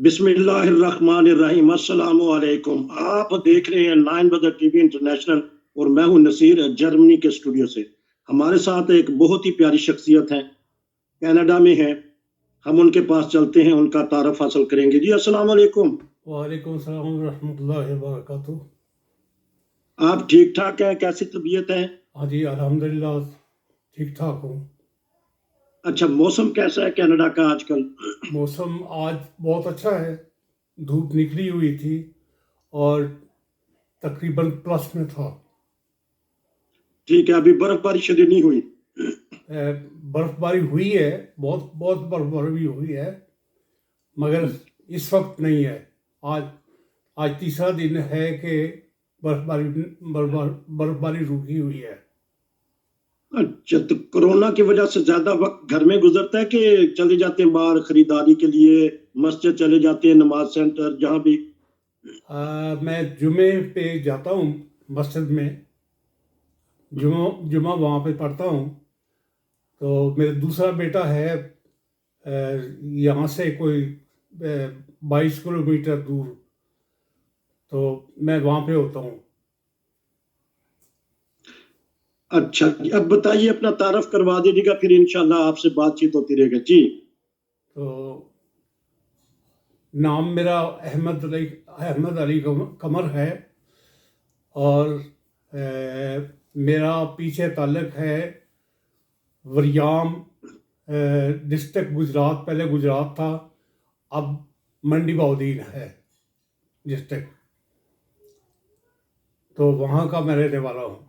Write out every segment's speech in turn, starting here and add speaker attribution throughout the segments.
Speaker 1: بسم اللہ الرحمن الرحیم، السلام علیکم۔ آپ دیکھ رہے ہیں 9 بدر ٹی وی انٹرنیشنل اور میں ہوں نصیر جرمنی کے اسٹوڈیو سے۔ ہمارے ساتھ ایک بہت ہی پیاری شخصیت ہے، کینیڈا میں ہے، ہم ان کے پاس چلتے ہیں، ان کا تعارف حاصل کریں گے۔ جی السلام علیکم۔
Speaker 2: وعلیکم السلام ورحمۃ اللہ وبرکاتہ۔
Speaker 1: آپ ٹھیک ٹھاک ہیں؟ کیسی طبیعت ہے؟
Speaker 2: ہاں جی، الحمدللہ ٹھیک ٹھاک ہوں۔
Speaker 1: اچھا، موسم کیسا ہے کینیڈا کا آج کل؟
Speaker 2: موسم آج بہت اچھا ہے، دھوپ نکلی ہوئی تھی اور تقریباً پلس میں تھا۔
Speaker 1: ٹھیک ہے، ابھی برف باری شدید نہیں ہوئی؟
Speaker 2: برف باری ہوئی ہے، بہت بہت برف باری ہوئی ہے، مگر اس وقت نہیں ہے۔ آج تیسرا دن ہے کہ برف باری رکی ہوئی ہے۔
Speaker 1: اچھا، تو کورونا کی وجہ سے زیادہ وقت گھر میں گزرتا ہے کہ چلے جاتے ہیں باہر خریداری کے لیے، مسجد چلے جاتے ہیں، نماز سینٹر جہاں بھی؟
Speaker 2: میں جمعے پہ جاتا ہوں مسجد میں، جمعہ وہاں پہ پڑھتا ہوں۔ تو میرا دوسرا بیٹا ہے یہاں سے کوئی 22 کلومیٹر دور، تو میں وہاں پہ ہوتا ہوں۔
Speaker 1: اچھا، اب بتائیے، اپنا تعارف کروا دیجیے گا، پھر انشاءاللہ آپ سے بات چیت ہوتی رہے گا۔ جی
Speaker 2: تو نام میرا احمد علی قمر ہے، اور میرا پیچھے تعلق ہے وریام ڈسٹرکٹ گجرات، پہلے گجرات تھا، اب منڈی بہودین ہے ڈسٹرکٹ، تو وہاں کا میں رہنے والا ہوں۔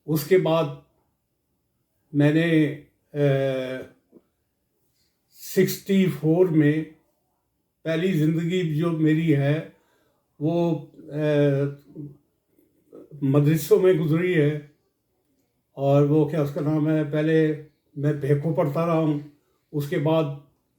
Speaker 2: اس کے بعد میں نے 64 میں پہلی زندگی جو میری ہے وہ مدرسوں میں گزری ہے، اور وہ کیا اس کا نام ہے، پہلے میں بھیکو پڑھتا رہا ہوں، اس کے بعد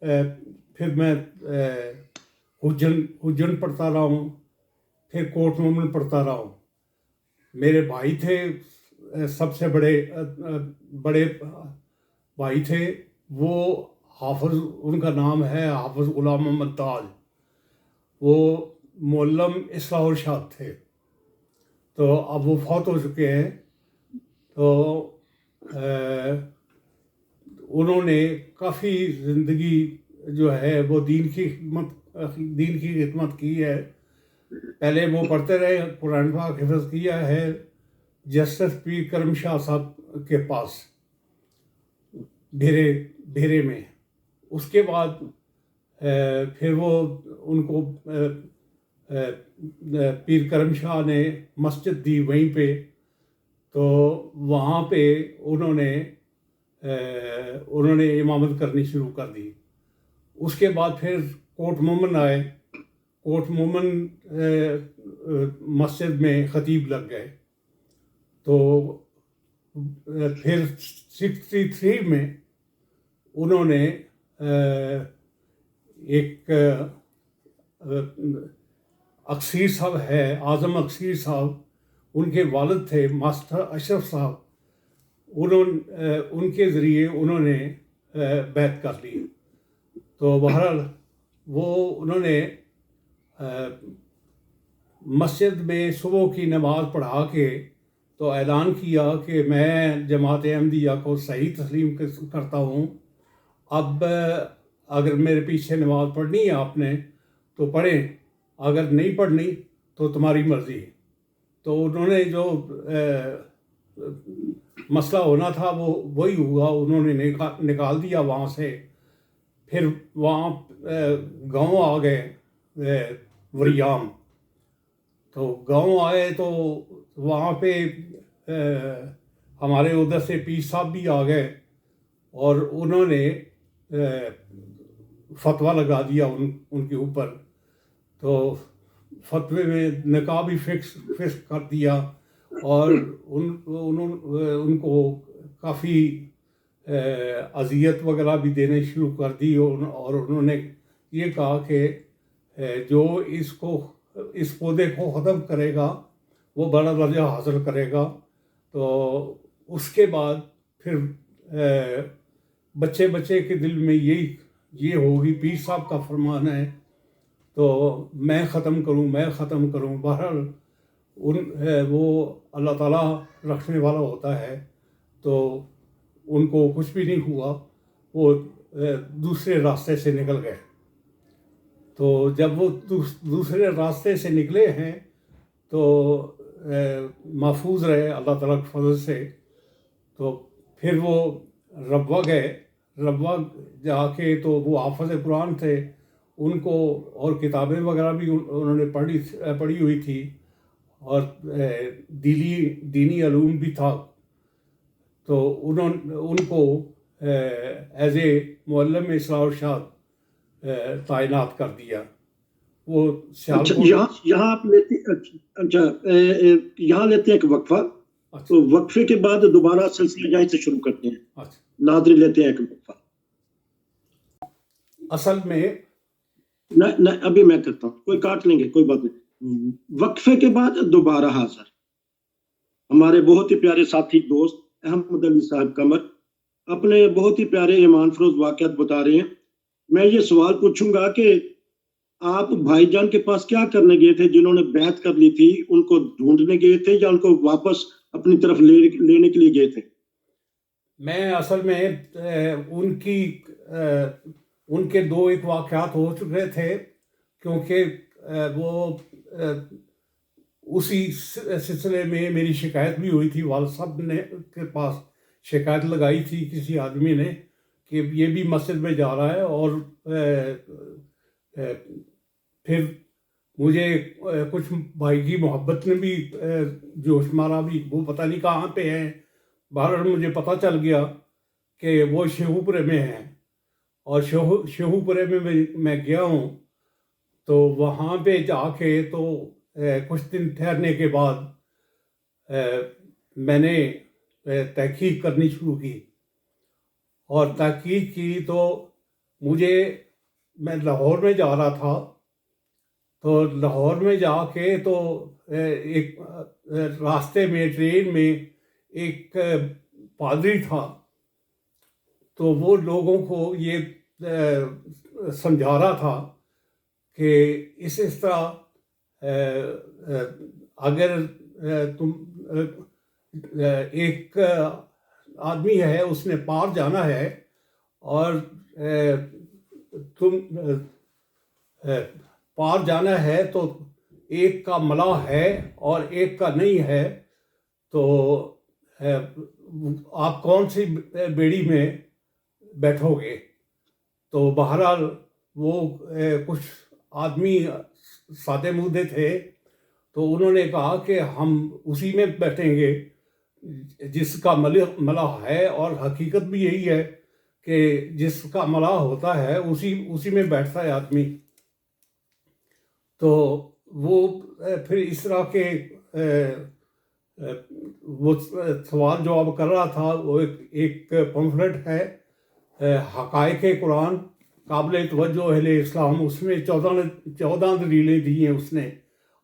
Speaker 2: پھر میں حجن پڑھتا رہا ہوں، پھر کوٹ مومن پڑھتا رہا ہوں۔ میرے بھائی تھے، سب سے بڑے بھائی تھے، وہ حافظ، ان کا نام ہے حافظ غلام محمد تاج، وہ معلم اصلاح ارشاد تھے، تو اب وہ فوت ہو چکے ہیں۔ تو انہوں نے کافی زندگی جو ہے وہ دین کی خدمت کی ہے۔ پہلے وہ پڑھتے رہے، قرآن پاک حفظ کیا ہے جسٹس پیر کرم شاہ صاحب کے پاس بھیرے میں۔ اس کے بعد پھر وہ ان کو پیر کرم شاہ نے مسجد دی وہیں پہ، تو وہاں پہ انہوں نے امامت کرنی شروع کر دی۔ اس کے بعد پھر کوٹ مومن آئے، کوٹ مومن مسجد میں خطیب لگ گئے۔ تو پھر 63 میں انہوں نے ایک اکثیر صاحب ہے، اعظم اکثیر صاحب، ان کے والد تھے ماسٹر اشرف صاحب، ان کے ذریعے انہوں نے بیعت کر لی۔ تو بہرحال انہوں نے مسجد میں صبح کی نماز پڑھا کے تو اعلان کیا کہ میں جماعت احمدیہ کو صحیح تسلیم کرتا ہوں، اب اگر میرے پیچھے نماز پڑھنی ہے آپ نے تو پڑھیں، اگر نہیں پڑھنی تو تمہاری مرضی۔ تو انہوں نے جو مسئلہ ہونا تھا وہی ہوا، انہوں نے نکال دیا وہاں سے۔ پھر وہاں گاؤں آ گئے وریام، تو گاؤں آئے تو وہاں پہ ہمارے ادھر سے پیر صاحب بھی آ گئے، اور انہوں نے فتویٰ لگا دیا ان کے اوپر۔ تو فتوے میں نکاح بھی فکس کر دیا، اور ان کو کافی اذیت وغیرہ بھی دینے شروع کر دی، اور انہوں نے یہ کہا کہ جو اس پودے کو ختم کرے گا وہ بڑا درجہ حاصل کرے گا۔ تو اس کے بعد پھر بچے کے دل میں یہی یہ ہوگی، پیر صاحب کا فرمان ہے تو میں ختم کروں. بہرحال وہ اللہ تعالیٰ رکھنے والا ہوتا ہے، تو ان کو کچھ بھی نہیں ہوا، وہ دوسرے راستے سے نکل گئے. تو جب وہ دوسرے راستے سے نکلے ہیں تو محفوظ رہے اللہ تعالیٰ کے فضل سے. تو پھر وہ ربوہ گئے. ربوہ جا کے تو وہ حافظ قرآن تھے، ان کو اور کتابیں وغیرہ بھی انہوں نے پڑھی ہوئی تھی، اور دینی علوم بھی تھا. تو ان کو ایز اے معلم اصلاح ارشاد تعینات کر دیا. وہ
Speaker 1: اچھا،
Speaker 2: سیالکوٹ.
Speaker 1: یہاں آپ لیتے، اچھا یہاں لیتے ہیں ایک وقفہ، تو وقفے کے بعد دوبارہ سلسلہ یہیں سے شروع کرتے ہیں.
Speaker 2: اچھا،
Speaker 1: ناظرین لیتے ہیں ایک وقفہ.
Speaker 2: اصل میں
Speaker 1: نہ ابھی میں کرتا ہوں، کوئی کاٹ لیں گے، کوئی بات نہیں. وقفے کے بعد دوبارہ حاضر ہمارے بہت ہی پیارے ساتھی دوست احمد علی صاحب قمر اپنے بہت ہی پیارے ایمان فروز واقعات بتا رہے ہیں. میں یہ سوال پوچھوں گا کہ آپ بھائی جان کے پاس کیا کرنے گئے تھے جنہوں نے بیعت کر لی تھی؟ ان کو ڈھونڈنے گئے تھے یا ان کو واپس اپنی طرف لینے کے لیے گئے تھے؟
Speaker 2: میں اصل میں ان کے دو ایک واقعات ہو چکے تھے، کیونکہ وہ اسی سلسلے میں میری شکایت بھی ہوئی تھی. والد صاحب نے کے پاس شکایت لگائی تھی کسی آدمی نے کہ یہ بھی مسجد میں جا رہا ہے، اور پھر مجھے کچھ بھائی کی محبت نے بھی جوش مارا بھی، وہ پتہ نہیں کہاں پہ ہیں. بہرحال مجھے پتہ چل گیا کہ وہ شیخو پورے میں ہیں، اور شیخو پورے میں میں گیا ہوں. تو وہاں پہ جا کے تو کچھ دن ٹھہرنے کے بعد میں نے تحقیق کرنی شروع کی، اور تحقیق کی تو میں لاہور میں جا رہا تھا. تو لاہور میں جا کے تو ایک راستے میں ٹرین میں ایک پادری تھا، تو وہ لوگوں کو یہ سمجھا رہا تھا کہ اس طرح اگر تم ایک آدمی ہے، اس نے پار جانا ہے، اور تم پار جانا ہے تو ایک کا ملاح ہے اور ایک کا نہیں ہے، تو آپ کون سی بیڑی میں بیٹھو گے؟ تو بہرحال وہ کچھ آدمی سادے مودے تھے، تو انہوں نے کہا کہ ہم اسی میں بیٹھیں گے جس کا ملاح ہے، اور حقیقت بھی یہی ہے کہ جس کا ملاح ہوتا ہے اسی میں بیٹھتا ہے آدمی. تو وہ پھر اس طرح کے وہ سوال جواب کر رہا تھا. وہ ایک پمفلٹ ہے حقائق قرآن قابل توجہ اہل اسلام، اس میں 14 دلیلیں دی ہیں اس نے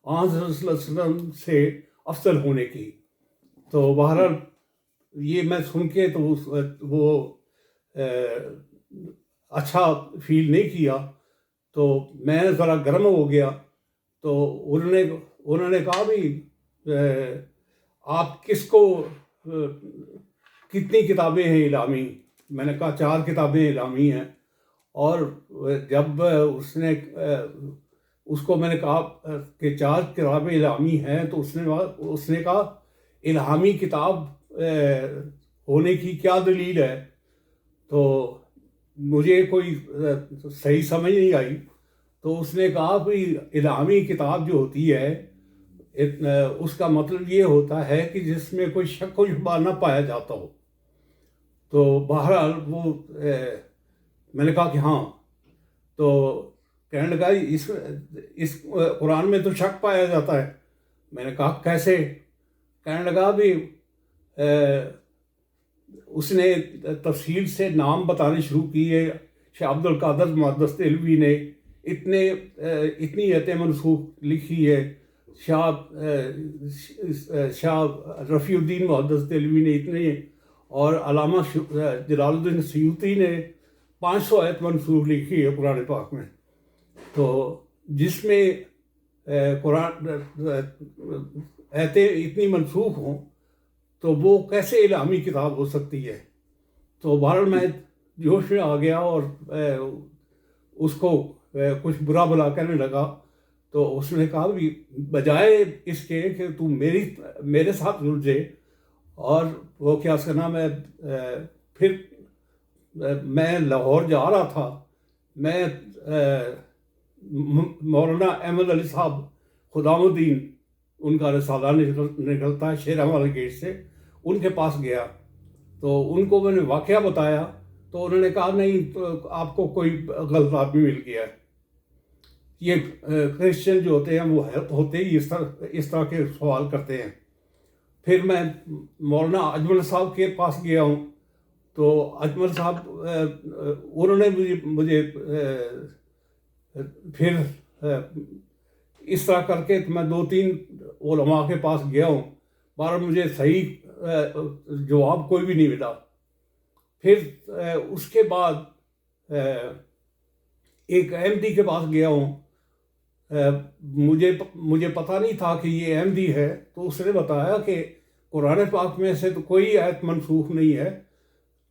Speaker 2: آن صلی اللہ علیہ وسلم سے افضل ہونے کی. تو بہرحال یہ میں سن کے تو وہ اچھا فیل نہیں کیا، تو میں ذرا گرم ہو گیا. تو انہوں نے کہا بھی آپ کس کو کتنی کتابیں ہیں اعلامی؟ میں نے کہا 4 کتابیں اعلامی ہیں. اور جب اس کو میں نے کہا کہ 4 کتابیں اعلامی ہیں، تو اس نے کہا الہامی کتاب ہونے کی کیا دلیل ہے؟ تو مجھے کوئی صحیح سمجھ نہیں آئی. تو اس نے کہا بھئی الہامی کتاب جو ہوتی ہے اس کا مطلب یہ ہوتا ہے کہ جس میں کوئی شک و شبہ نہ پایا جاتا ہو. تو بہرحال وہ میں نے کہا کہ ہاں. تو کہنے لگا اس قرآن میں تو شک پایا جاتا ہے. میں نے کہا کیسے؟ کہنے لگا بھی اس نے تفصیل سے نام بتانے شروع کیے. شاہ عبد القادر محدث دہلوی نے اتنی ایتیں منسوخ لکھی ہے. شاہ رفیع الدین محدث دہلوی نے اتنے، اور علامہ جلال الدین سیوطی نے 500 آیت منسوخ لکھی ہے قرآن پاک میں، تو جس میں قرآن آیتیں اتنی منسوخ ہوں تو وہ کیسے الہامی کتاب ہو سکتی ہے؟ تو بہرحال میں جوش میں آ گیا اور اس کو کچھ برا بلا کہنے لگا. تو اس نے کہا بھی بجائے اس کے کہ تو میرے ساتھ الجھے، اور وہ کیا اس کا نام ہے، پھر میں لاہور جا رہا تھا، میں مولانا احمد علی صاحب خدام الدین، ان کا رسالہ نکلتا ہے شیرہ والے گیٹ سے، ان کے پاس گیا. تو ان کو میں نے واقعہ بتایا تو انہوں نے کہا نہیں، تو آپ کو کوئی غلط آدمی مل گیا ہے. یہ کرسچن جو ہوتے ہیں وہ ہوتے ہی اس طرح کے سوال کرتے ہیں. پھر میں مولانا اجمل صاحب کے پاس گیا ہوں، تو اجمل صاحب انہوں نے مجھے پھر اس طرح کر کے میں 2-3 علماء کے پاس گیا ہوں، بہرحال مجھے صحیح جواب کوئی بھی نہیں ملا. پھر اس کے بعد ایک احمدی کے پاس گیا ہوں، مجھے پتہ نہیں تھا کہ یہ احمدی ہے، تو اس نے بتایا کہ قرآن پاک میں سے تو کوئی آیت منسوخ نہیں ہے.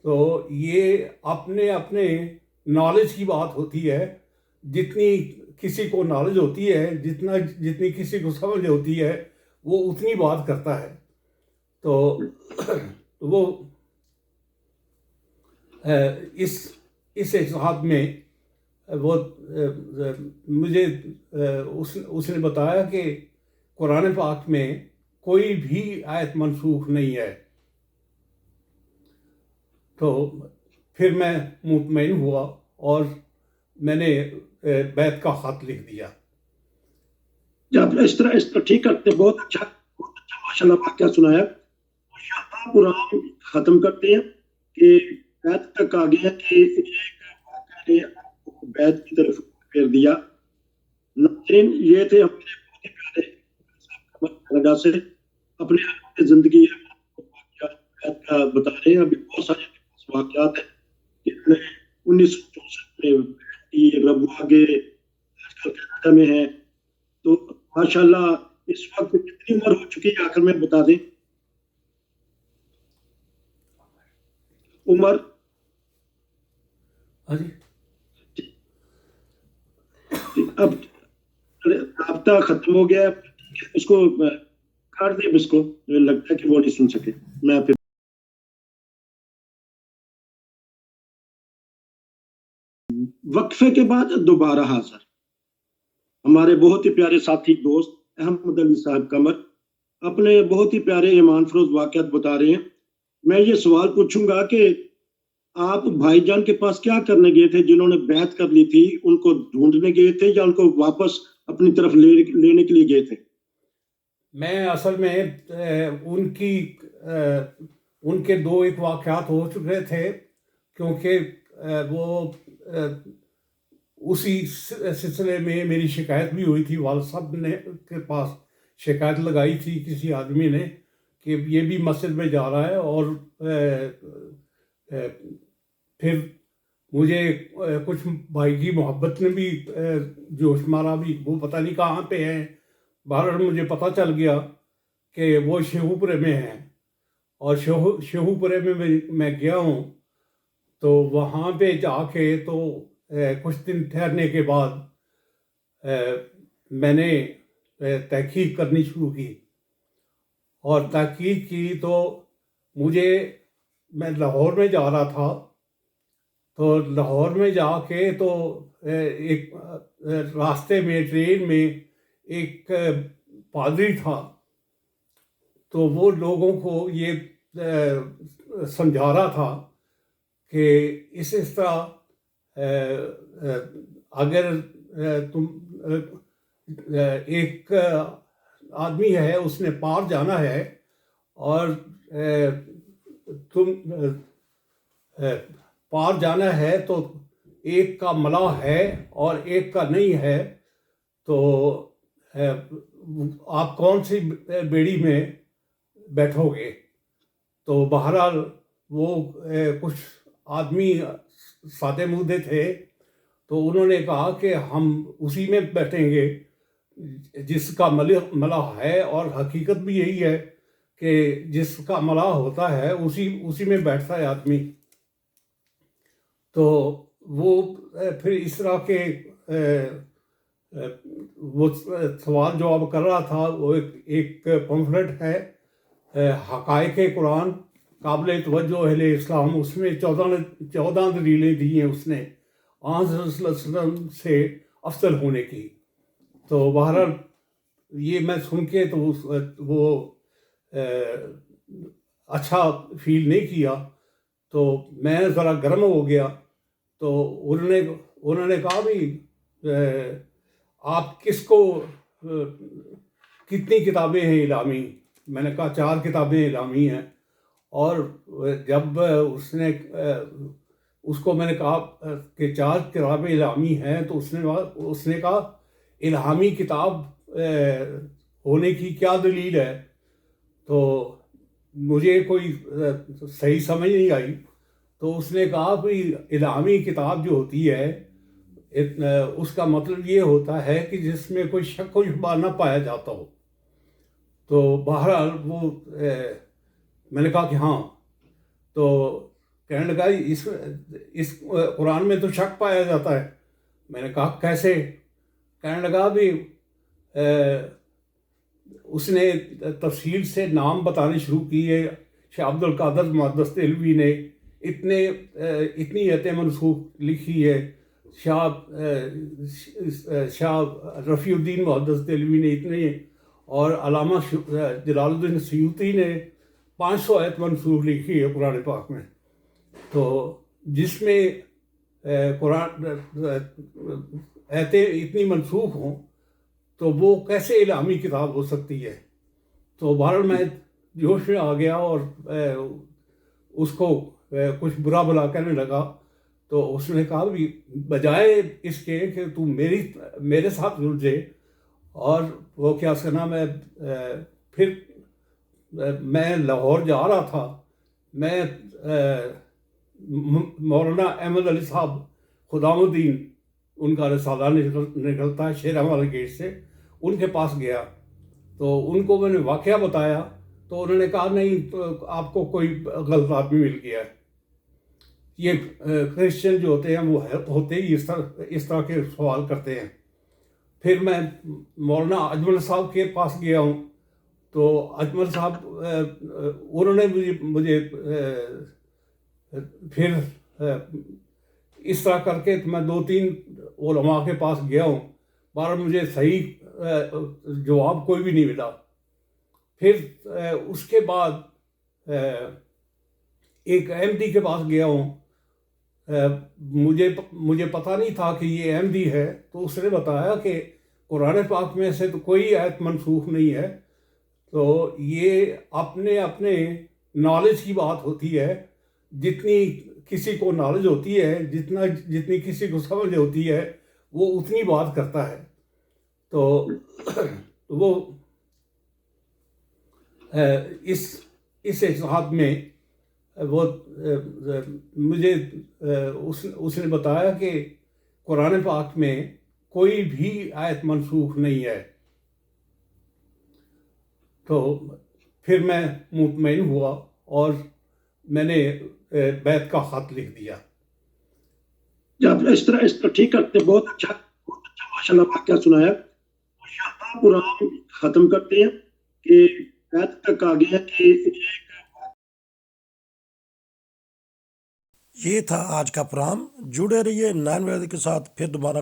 Speaker 2: تو یہ اپنے نالج کی بات ہوتی ہے، جتنی کسی کو نالج ہوتی ہے، جتنی کسی کو سمجھ ہوتی ہے، وہ اتنی بات کرتا ہے. تو وہ اس حساب میں وہ مجھے اس نے بتایا کہ قرآن پاک میں کوئی بھی آیت منسوخ نہیں ہے. تو پھر میں مطمئن ہوا اور میں نے بیعت کا خط لکھ دیا.
Speaker 1: جب اس طرح ٹھیک کرتے، بہت اچھا ماشاء اللہ واقعہ سنایا. یہاں قرآن ختم کرتے ہیں کہ بیعت تک آ گیا کہ ایک واقعہ نے آپ کو بیعت کی طرف پھیر دیا. ناظرین، یہ تھے ہمارے بہت ہی پیارے کینیڈا سے اپنے زندگی بیعت کا بتا رہے ہیں. ابھی بہت سارے واقعات ہیں کہ انہوں نے 1964 میں بیعت کی، رب آگے آج کل کینیڈا میں ہیں. تو ماشاءاللہ اس وقت کتنی عمر ہو چکی ہے آخر میں بتا دیں عمر؟ اب رابطہ ختم ہو گیا، اس کو کاٹ دیں، اس کو لگتا ہے کہ وہ نہیں سن سکے. میں پھر وقفے کے بعد دوبارہ حاضر ہمارے بہت ہی پیارے ساتھی دوست احمد علی صاحب قمر اپنے بہت ہی پیارے ایمان فروز واقعات بتا رہے ہیں. میں یہ سوال پوچھوں گا کہ آپ بھائی جان کے پاس کیا کرنے گئے تھے؟ جنہوں نے بیعت کر لی تھی ان کو ڈھونڈنے گئے تھے یا ان کو واپس اپنی طرف لینے کے لیے گئے تھے؟
Speaker 2: میں اصل میں ان کے 2 ایک واقعات ہو چکے تھے، کیونکہ وہ اسی سلسلے میں میری شکایت بھی ہوئی تھی. والد صاحب نے کے پاس شکایت لگائی تھی کسی آدمی نے کہ یہ بھی مسجد میں جا رہا ہے، اور پھر مجھے کچھ بھائی کی محبت نے بھی جوش مارا بھی، وہ پتہ نہیں کہاں پہ ہیں. بہرحال مجھے پتہ چل گیا کہ وہ شیخو پورے میں ہیں، اور شیخو پورے میں میں گیا ہوں. تو وہاں پہ جا کے تو کچھ دن ٹھہرنے کے بعد میں نے تحقیق کرنی شروع کی، اور تحقیق کی تو میں لاہور میں جا رہا تھا. تو لاہور میں جا کے تو ایک راستے میں ٹرین میں ایک پادری تھا، تو وہ لوگوں کو یہ سمجھا رہا تھا کہ اس طرح اگر تم ایک آدمی ہے، اس نے پار جانا ہے، اور تم پار جانا ہے تو ایک کا ملاح ہے اور ایک کا نہیں ہے، تو آپ کون سی بیڑی میں بیٹھو گے؟ تو بہرحال وہ کچھ آدمی سادے مودے تھے تو انہوں نے کہا کہ ہم اسی میں بیٹھیں گے جس کا ملح ہے، اور حقیقت بھی یہی ہے کہ جس کا ملح ہوتا ہے اسی میں بیٹھتا ہے آدمی. تو وہ پھر اس طرح کے وہ سوال جواب کر رہا تھا. وہ ایک پمفلٹ ہے حقائق قرآن قابل توجہ اہل اسلام، اس میں 14 دلیلیں دی ہیں اس نے آن صلی اللہ علیہ وسلم سے افضل ہونے کی. تو بہرحال یہ میں سن کے تو وہ اچھا فیل نہیں کیا، تو میں ذرا گرم ہو گیا. تو انہوں نے کہا بھی آپ کس کو کتنی کتابیں ہیں اعلامی؟ میں نے کہا 4 کتابیں اعلامی ہیں. اور جب اس کو میں نے کہا کہ 4 کتابیں اعلامی ہیں تو اس نے کہا الہامی کتاب ہونے کی کیا دلیل ہے؟ تو مجھے کوئی صحیح سمجھ نہیں آئی. تو اس نے کہا کہ الہامی کتاب جو ہوتی ہے اس کا مطلب یہ ہوتا ہے کہ جس میں کوئی شک و شبہ نہ پایا جاتا ہو. تو بہرحال وہ میں نے کہا کہ ہاں. تو کہنے لگا اس قرآن میں تو شک پایا جاتا ہے. میں نے کہا کیسے؟ کہنے لگا بھی اس نے تفصیل سے نام بتانے شروع کیے. شاہ عبد القادر محدث دہلوی نے اتنی ایتیں منسوخ لکھی ہے. شاہ رفیع الدین محدث دہلوی نے اتنے، اور علامہ جلال الدین سیوطی نے 500 آیت منسوخ لکھی ہے قرآن پاک میں. تو جس میں قرآن آیتیں اتنی منسوخ ہوں تو وہ کیسے الہامی کتاب ہو سکتی ہے؟ تو بہرحال میں جوش میں آ گیا اور اس کو کچھ برا بلا کہنے لگا. تو اس نے کہا بھی بجائے اس کے کہ تو میرے ساتھ الجھے، اور وہ کیا اس کا نام ہے، پھر میں لاہور جا رہا تھا. میں مولانا احمد علی صاحب خدام الدین، ان کا رسالہ نکلتا ہے شیرہ والے گیٹ سے، ان کے پاس گیا. تو ان کو میں نے واقعہ بتایا تو انہوں نے کہا نہیں، تو آپ کو کوئی غلط آدمی مل گیا ہے. یہ کرسچن جو ہوتے ہیں وہ ہوتے ہی اس طرح کے سوال کرتے ہیں. پھر میں مولانا اجمل صاحب کے پاس گیا ہوں. تو اجمل صاحب انہوں نے مجھے پھر اس طرح کر کے میں 2-3 علماء کے پاس گیا ہوں، بہرحال مجھے صحیح جواب کوئی بھی نہیں ملا. پھر اس کے بعد ایک احمدی کے پاس گیا ہوں. مجھے پتہ نہیں تھا کہ یہ احمدی ہے. تو اس نے بتایا کہ قرآن پاک میں سے تو کوئی آیت منسوخ نہیں ہے. تو یہ اپنے نالج کی بات ہوتی ہے. جتنی کسی کو نالج ہوتی ہے، جتنی کسی کو سمجھ ہوتی ہے، وہ اتنی بات کرتا ہے. تو وہ اس حساب میں وہ مجھے اس نے بتایا کہ قرآن پاک میں کوئی بھی آیت منسوخ نہیں ہے. تو پھر میں مطمئن ہوا اور میں نے بیعت کا خط لکھ دیا.
Speaker 1: جب اس طرح ٹھیک کرتے، بہت اچھا ماشاءاللہ واقعہ سنایا. یہاں قرآن ختم کرتے ہیں کہ بیعت تک آ گیا کہ
Speaker 3: یہ تھا آج کا پروگرام. جڑے رہیے 9 بجے کے ساتھ. پھر دوبارہ